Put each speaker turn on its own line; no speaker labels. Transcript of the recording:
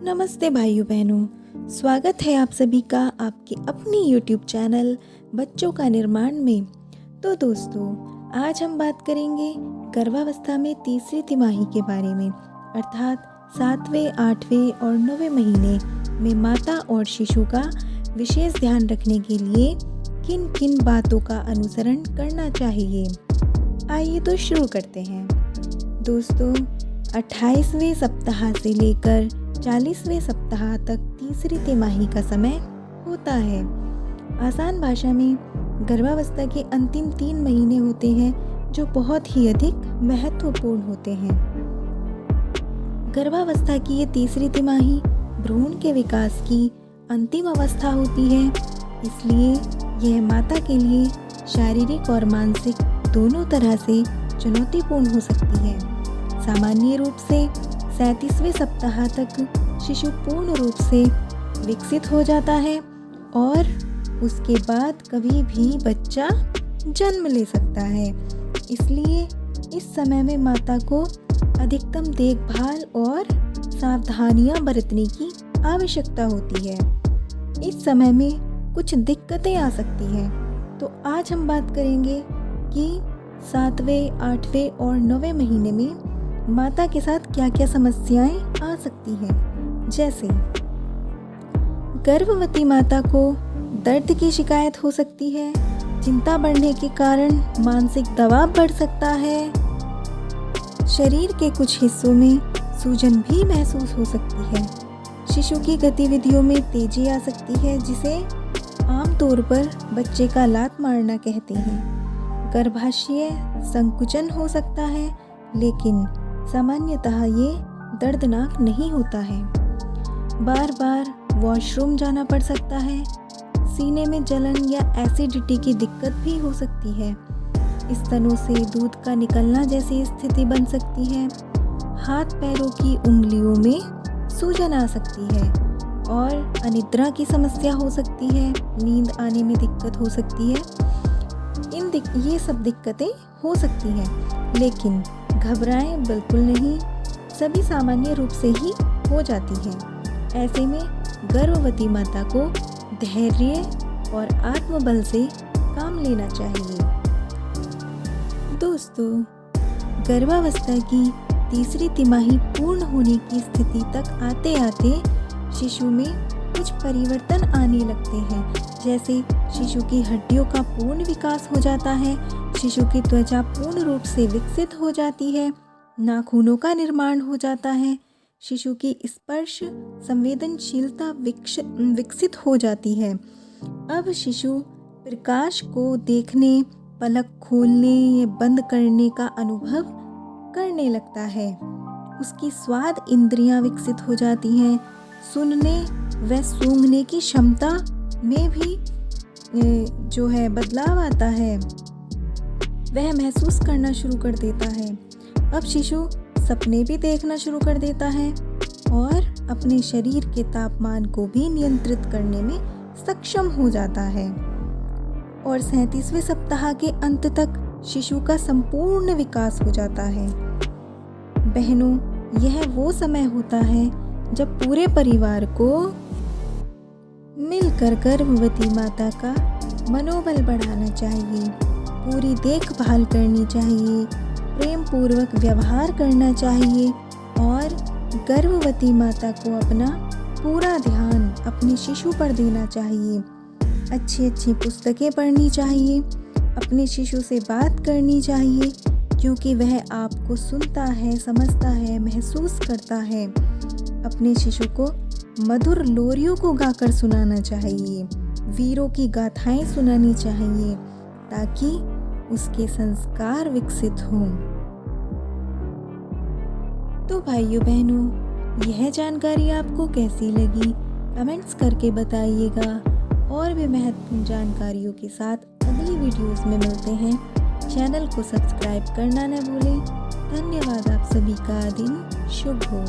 नमस्ते भाइयों बहनों, स्वागत है आप सभी का आपके अपनी YouTube चैनल बच्चों का निर्माण में। तो दोस्तों, आज हम बात करेंगे गर्भावस्था में तीसरी तिमाही के बारे में, अर्थात 7वें, 8वें और 9वें महीने में माता और शिशु का विशेष ध्यान रखने के लिए किन किन बातों का अनुसरण करना चाहिए। आइए तो शुरू करते हैं। दोस्तों, 28वें सप्ताह से लेकर 40वें सप्ताह तक तीसरी तिमाही का समय होता है। आसान भाषा में गर्भावस्था के अंतिम 3 महीने होते हैं जो बहुत ही अधिक महत्वपूर्ण होते हैं। गर्भावस्था की ये तीसरी तिमाही भ्रूण के विकास की अंतिम अवस्था होती है, इसलिए यह माता के लिए शारीरिक और मानसिक दोनों तरह से चुनौतीपूर्ण हो सकती है। सामान्य रूप से 37वें सप्ताह तक शिशु पूर्ण रूप से विकसित हो जाता है और उसके बाद कभी भी बच्चा जन्म ले सकता है। इसलिए इस समय में माता को अधिकतम देखभाल और सावधानियां बरतने की आवश्यकता होती है। इस समय में कुछ दिक्कतें आ सकती हैं, तो आज हम बात करेंगे कि 7वें, 8वें और 9वें महीने में माता के साथ क्या क्या समस्याएं आ सकती हैं। जैसे गर्भवती माता को दर्द की शिकायत हो सकती है, चिंता बढ़ने के कारण मानसिक दबाव बढ़ सकता है, शरीर के कुछ हिस्सों में सूजन भी महसूस हो सकती है, शिशु की गतिविधियों में तेजी आ सकती है जिसे आमतौर पर बच्चे का लात मारना कहते हैं, गर्भाशय संकुचन हो सकता है, लेकिन सामान्यतः ये दर्दनाक नहीं होता है, बार बार वॉशरूम जाना पड़ सकता है, सीने में जलन या एसिडिटी की दिक्कत भी हो सकती है, स्तनों से दूध का निकलना जैसी स्थिति बन सकती है, हाथ पैरों की उंगलियों में सूजन आ सकती है और अनिद्रा की समस्या हो सकती है, नींद आने में दिक्कत हो सकती है। ये सब दिक्कतें हो सकती हैं, लेकिन घबराएं बिल्कुल नहीं, सभी सामान्य रूप से ही हो जाती हैं। ऐसे में गर्भवती माता को धैर्य और आत्मबल से काम लेना चाहिए। दोस्तों, गर्भावस्था की तीसरी तिमाही पूर्ण होने की स्थिति तक आते आते शिशु में कुछ परिवर्तन आने लगते हैं, जैसे शिशु की हड्डियों का पूर्ण विकास हो जाता है, शिशु की त्वचा पूर्ण रूप से विकसित हो जाती है, नाखूनों का निर्माण हो जाता है, शिशु की स्पर्श संवेदनशीलता विकसित हो जाती है। अब शिशु प्रकाश को देखने, पलक खोलने या बंद करने का अनुभव करने लगता है, उसकी स्वाद इंद्रियां विकसित हो जाती हैं, सुनने व सूंघने की क्षमता में भी जो है बदलाव आता है, वह महसूस करना शुरू कर देता है। अब शिशु सपने भी देखना शुरू कर देता है और अपने शरीर के तापमान को भी नियंत्रित करने में सक्षम हो जाता है। और 37वें सप्ताह के अंत तक शिशु का संपूर्ण विकास हो जाता है। बहनों, यह वो समय होता है जब पूरे परिवार को मिलकर गर्भवती माता का मनोबल बढ़ाना चाहिए, पूरी देखभाल करनी चाहिए, प्रेम पूर्वक व्यवहार करना चाहिए और गर्भवती माता को अपना पूरा ध्यान अपने शिशु पर देना चाहिए। अच्छी अच्छी पुस्तकें पढ़नी चाहिए, अपने शिशु से बात करनी चाहिए, क्योंकि वह आपको सुनता है, समझता है, महसूस करता है। अपने शिशु को मधुर लोरियों को गाकर सुनाना चाहिए, वीरों की गाथाएं सुनानी चाहिए, ताकि उसके संस्कार विकसित हों। तो भाइयों बहनों, यह जानकारी आपको कैसी लगी कमेंट्स करके बताइएगा। और भी महत्वपूर्ण जानकारियों के साथ अगली वीडियोस में मिलते हैं। चैनल को सब्सक्राइब करना न भूलें। धन्यवाद। आप सभी का दिन शुभ हो।